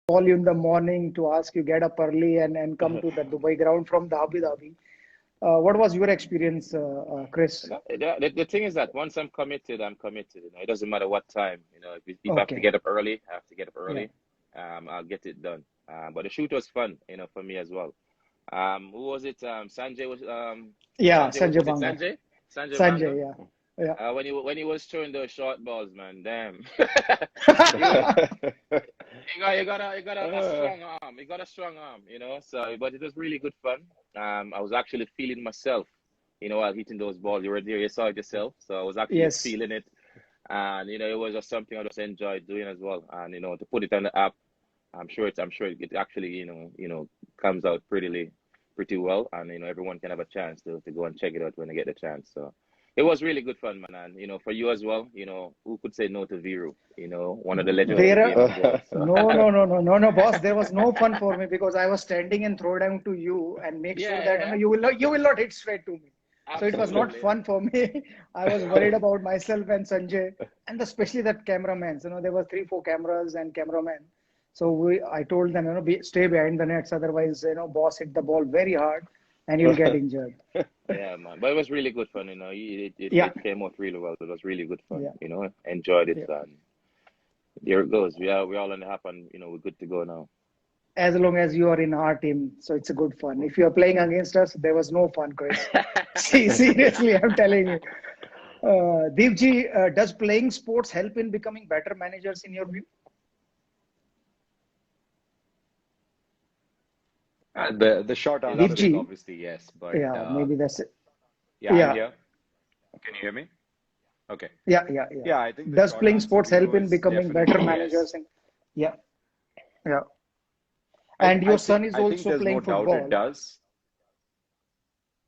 call you in the morning to ask you get up early and come to the Dubai ground from the Abu Dhabi. What was your experience, Chris? The thing is that once I'm committed, I'm committed. It doesn't matter what time. If I have to Okay. get up early, I have to get up Yeah. early. I'll get it done. But the shoot was fun, for me as well. Who was it? Yeah, Sanjay Sanjay was it Banga. Sanjay? Sanjay Banga? Sanjay, yeah. Yeah. When he was throwing those short balls, man, damn. You know, Uh, you got a strong arm. You got a strong arm, So, but it was really good fun. I was actually feeling myself, while hitting those balls. You were there, you saw it yourself. So I was actually Yes. feeling it, and it was just something I just enjoyed doing as well. And to put it on the app, I'm sure it actually, comes out pretty well, and everyone can have a chance to go and check it out when they get the chance. So it was really good fun, man. And for you as well, who could say no to Viru? One of the legend of the There are game as well. So no, no, no, no, no, no, boss. There was no fun for me because I was standing and throw down to you and make sure yeah, that yeah, you will not hit straight to me. So it was not absolutely. fun for me. I was worried about myself and Sanjay, and especially that cameraman. There were three, four cameras and cameraman. So I told them, stay behind the nets, otherwise, boss hit the ball very hard, and you'll get injured. Yeah, man. But it was really good fun. Yeah, It came out really well. It was really good fun. yeah, Enjoyed it, yeah. and there it goes. We're all on the app, and we're good to go now. As long as you are in our team, so it's a good fun. If you are playing against us, there was no fun, Chris. See, seriously, I'm telling you. Deepji, does playing sports help in becoming better managers in your view? the short He answer lost is you. Deepji, obviously yes, but yeah, maybe that's it. yeah, I'm Yeah, here. Can you hear me? Okay. yeah. Yeah, I think the Does short playing answer, sports help Viro, in is becoming better definitely yes. managers? Yeah, yeah. And your son is I think also there's no playing doubt it football. does.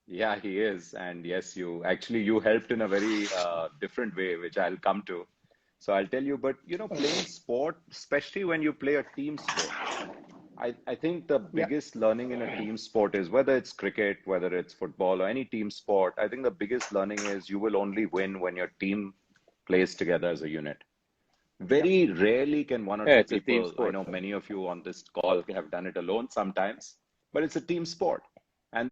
Yeah, he is. And yes, you helped in a very different way, which I'll come to. So I'll tell you, but playing sport, especially when you play a team sport, I think the Yeah, biggest learning in a team sport is whether it's cricket, whether it's football or any team sport, I think the biggest learning is you will only win when your team plays together as a unit. yeah, Very rarely can one or Yeah, two it's a team people, I sport. know many of you on this call have done it alone sometimes, but it's a team sport. And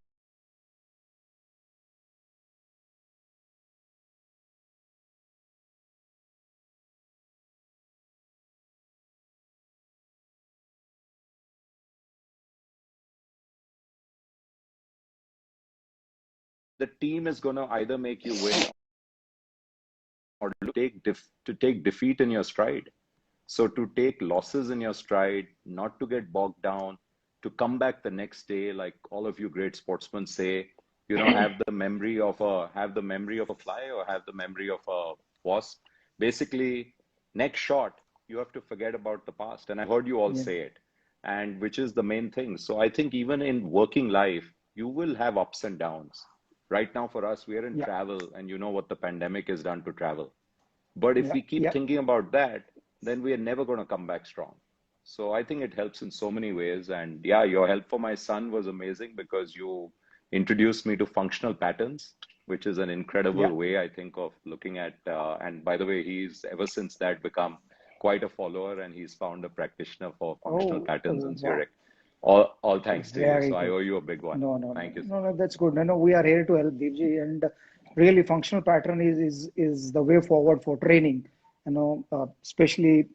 the team is going to either make you win or to take defeat in your stride. So to take losses in your stride, not to get bogged down, to come back the next day, like all of you great sportsmen say, have the memory of a fly or have the memory of a wasp. Basically, next shot, you have to forget about the past. And I've heard you all yeah, say it, and which is the main thing. So I think even in working life, you will have ups and downs. Right now, for us, we are in yeah, travel, and you know what the pandemic has done to travel. But if yeah, we keep yeah. thinking about that, then we are never going to come back strong. So I think it helps in so many ways. And yeah, your help for my son was amazing because you introduced me to functional patterns, which is an Yeah. incredible way, I think, of looking at. And by the way, he's ever since that become quite a follower and he's found a practitioner for functional Oh, patterns in wow. Zurich. All thanks to you. Very So I good. owe you a big one. No, no, no, Thank you, sir. no, no. That's good. No, no. We are here to help Devji, and really, functional pattern is the way forward for training. Especially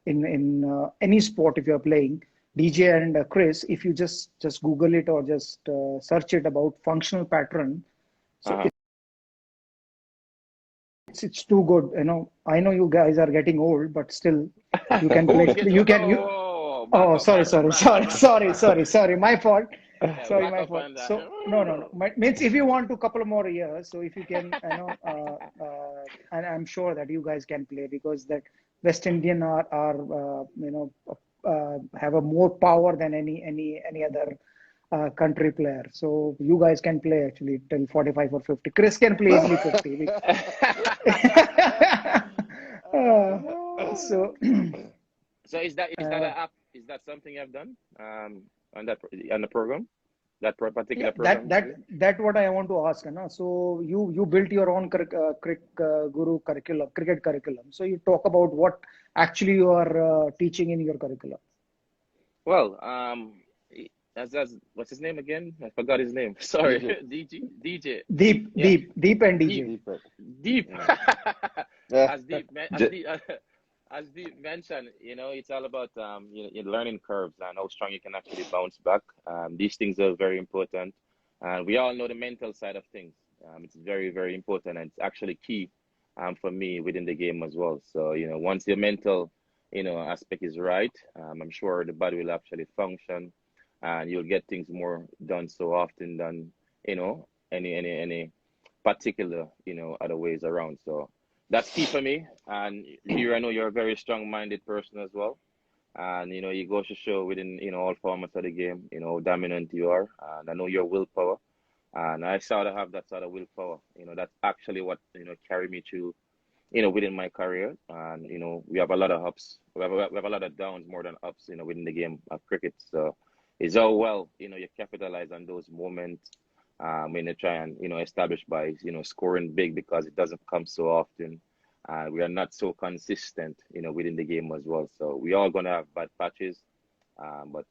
in any sport if you are playing. DJ and Chris, if you just Google it or just search it about functional pattern, so Uh-huh. it's too good. I know you guys are getting old, but still, you can play. Who's getting? You can you. Oh, back Oh, up, back up, back up, back up, back up. sorry. My fault. Yeah, Sorry, back my up fault. on that. So no. Means if you want to couple more years, so if you can, and I'm sure that you guys can play because that West Indian are have a more power than any other country player. So you guys can play actually till 45 or 50. Chris can play easily 50. uh, so So is that uh, an app? Is that something you've done on that on the program? That Yeah, particular that program, that sorry? that what I want to ask, So you built your own guru curriculum, cricket curriculum. So you talk about what actually you are teaching in your curriculum. Well, as what's his name again? I forgot his name. Sorry, DJ. DJ. Yeah, Deep and Deep, DJ. Deepak. Deep. Yeah. Yeah. As Deep, J- as Deep mentioned, it's all about your learning curves and how strong you can actually bounce back. These things are very important, and we all know the mental side of things. It's very, very important, and it's actually key, for me within the game as well. So once your mental, aspect is right, I'm sure the body will actually function, and you'll get things more done so often than any particular other ways around. So that's key for me. And here I know you're a very strong-minded person as well. And you go to show within all formats of the game, how dominant you are. And I know your willpower. And I sort of have that sort of willpower. That's actually what carry me through within my career. And we have a lot of ups. We have a lot of downs more than ups. Within the game of cricket. So it's all well. You capitalize on those moments. When they try and establish by scoring big, because it doesn't come so often. We are not so consistent within the game as well. So we are gonna have bad patches, but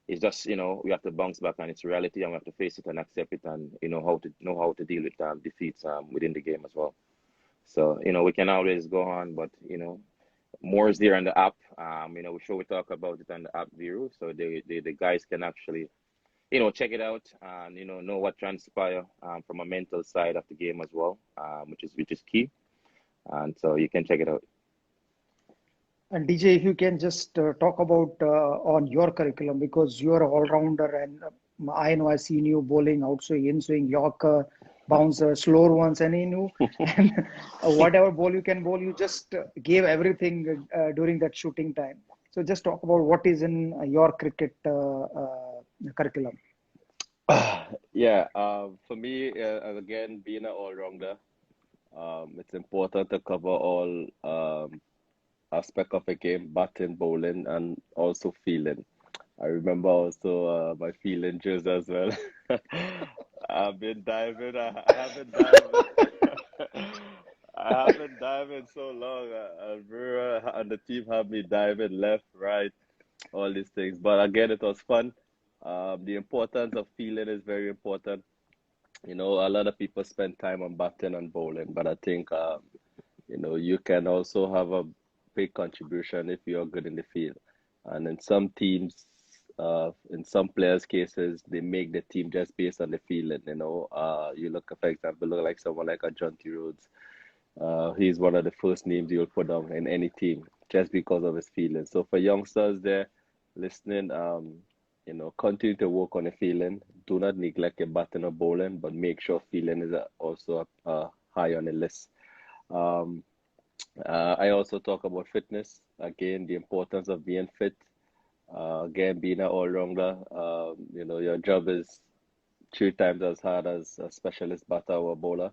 it's just we have to bounce back, and it's reality, and we have to face it and accept it, and how to deal with defeats within the game as well. So we can always go on, but more is there on the app. We sure we talk about it on the app view, so the guys can actually check it out, and know what transpire from a mental side of the game as well, which is key, and so you can check it out. And DJ, if you can just talk about on your curriculum, because you're an all-rounder, and I know I've seen you bowling, outswing, in-swing, Yorker, bouncer, slower ones, and and whatever ball you can bowl, you just gave everything during that shooting time. So just talk about what is in your cricket curriculum. Yeah, for me, again, being an all-rounder, it's important to cover all aspect of a game, batting, bowling, and also fielding. I remember also my fielding drills as well. I've been diving. I haven't dived. I haven't dived in so long. Vera and the team have me diving left, right, all these things. But again, it was fun. The importance of fielding is very important. A lot of people spend time on batting and bowling, but I think you can also have a big contribution if you're good in the field. And in some teams, in some players' cases, they make the team just based on the fielding. You look, for example, look like someone like a John T. Rhodes. He's one of the first names you'll put down in any team just because of his feeling. So for youngsters there listening, continue to work on the feeling. Do not neglect your batting or bowling, but make sure feeling is also high on the list. Um, I also talk about fitness. Again, the importance of being fit. Again, being an all-rounder, your job is 3 times as hard as a specialist batter or bowler.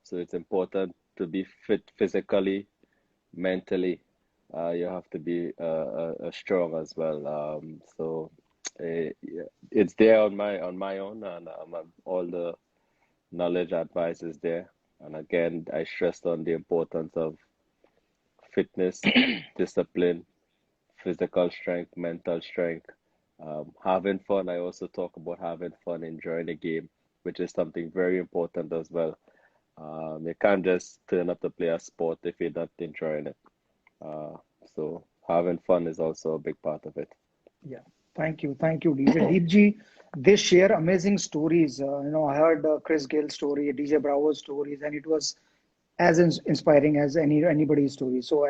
So it's important to be fit physically, mentally. You have to be strong as well. So yeah, it's there on my own, and all the knowledge advice is there. And again, I stressed on the importance of fitness, discipline, physical strength, mental strength, having fun. I also talk about having fun, enjoying the game, which is something very important as well. You can't just turn up to play a sport if you're not enjoying it. Uh, so having fun is also a big part of it. Yeah, thank you, DJ. Deepji, they share amazing stories. I heard Chris Gayle story, DJ Bravo's stories, and it was as inspiring as anybody's story. So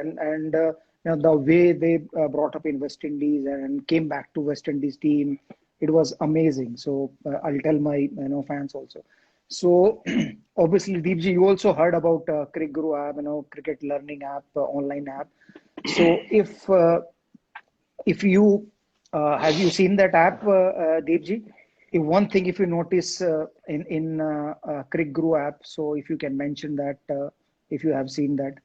the way they brought up in West Indies and came back to West Indies team, it was amazing. So I'll tell my fans also. So obviously, Deepji, you also heard about Cricket Guru app, cricket learning app, online app. So if you have you seen that app, Deepji? If one thing, if you notice in Crick Guru app, so if you can mention that, if you have seen that.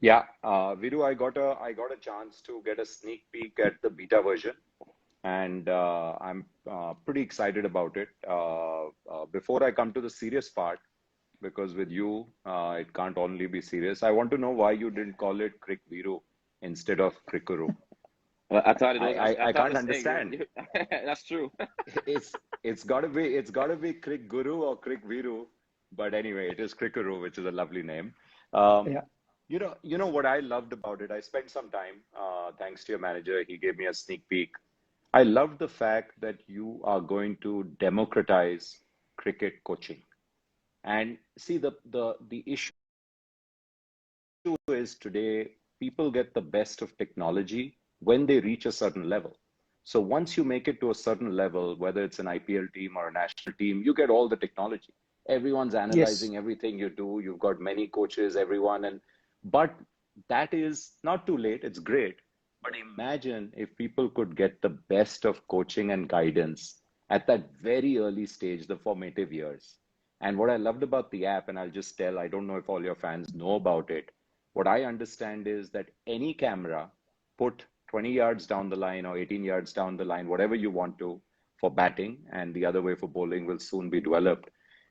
Yeah, Viru, I got a chance to get a sneak peek at the beta version, and I'm pretty excited about it. Before I come to the serious part, because with you, it can't only be serious. I want to know why you didn't call it Crick Viru instead of Crickuru. Well, I thought it was. I I thought can't the saying. understand. That's true. It's gotta be Krik Guru or Krik Viru, but anyway, it is Krikuru, which is a lovely name. Um, Yeah. you know what I loved about it. I spent some time, thanks to your manager. He gave me a sneak peek. I loved the fact that you are going to democratize cricket coaching. And see, the issue is today people get the best of technology when they reach a certain level. So once you make it to a certain level, whether it's an IPL team or a national team, you get all the technology. Everyone's Yes. analyzing everything you do. You've got many coaches, everyone, and but that is not too late. It's great. But imagine if people could get the best of coaching and guidance at that very early stage, the formative years. And what I loved about the app, and I'll just tell, I don't know if all your fans know about it, what I understand is that any camera put 20 yards down the line or 18 yards down the line, whatever you want to for batting, and the other way for bowling will soon be developed.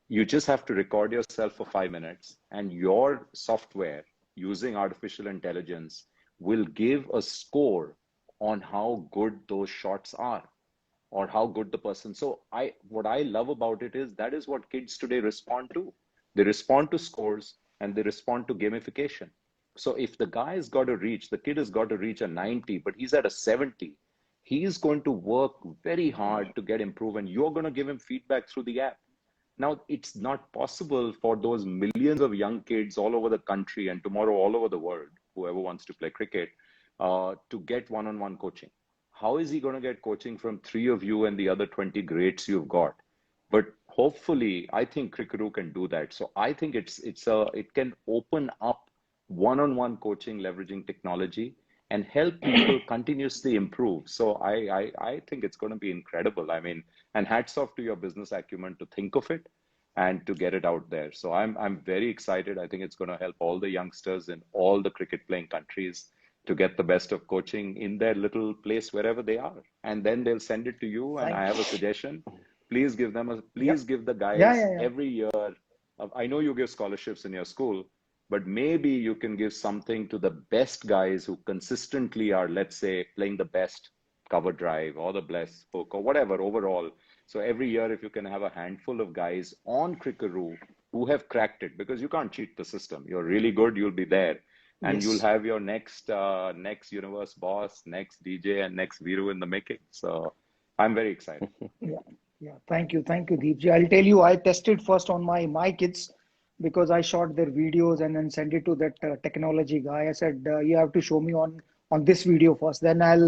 You just have to record yourself for 5 minutes, and your software using artificial intelligence will give a score on how good those shots are or how good the person. So what I love about it is that is what kids today respond to. They respond to scores and they respond to gamification. So if the guy's got to reach, the kid has got to reach a 90, but he's at a 70, he's going to work very hard to get improved, and you're going to give him feedback through the app. Now, it's not possible for those millions of young kids all over the country and tomorrow all over the world, whoever wants to play cricket, to get one-on-one coaching. How is he going to get coaching from three of you and the other 20 greats you've got? But hopefully, I think Crickeru can do that. So I think it can open up one-on-one coaching leveraging technology and help people continuously improve. So I think it's going to be incredible. I mean, and hats off to your business acumen to think of it and to get it out there. So I'm very excited. I think it's going to help all the youngsters in all the cricket playing countries to get the best of coaching in their little place wherever they are. And then they'll send it to you. And I Thank. have a suggestion. Please give them Yep. please give the Yeah. guys Yeah. Yeah. every year. I know you give scholarships in your school, but maybe you can give something to the best guys who consistently are, let's say, playing the best cover drive or the best hook or whatever overall. So every year, if you can have a handful of guys on Crickeroo who have cracked it, because you can't cheat the system. You're really good, you'll be there. And you'll Yes. have your next universe boss, next DJ, and next Viru in the making. So I'm very excited. Yeah. Yeah. Thank you. Thank you, Deepji. I'll tell you, I tested first on my kids because I shot their videos and then sent it to that technology guy. I said, you have to show me on this video first. Then I'll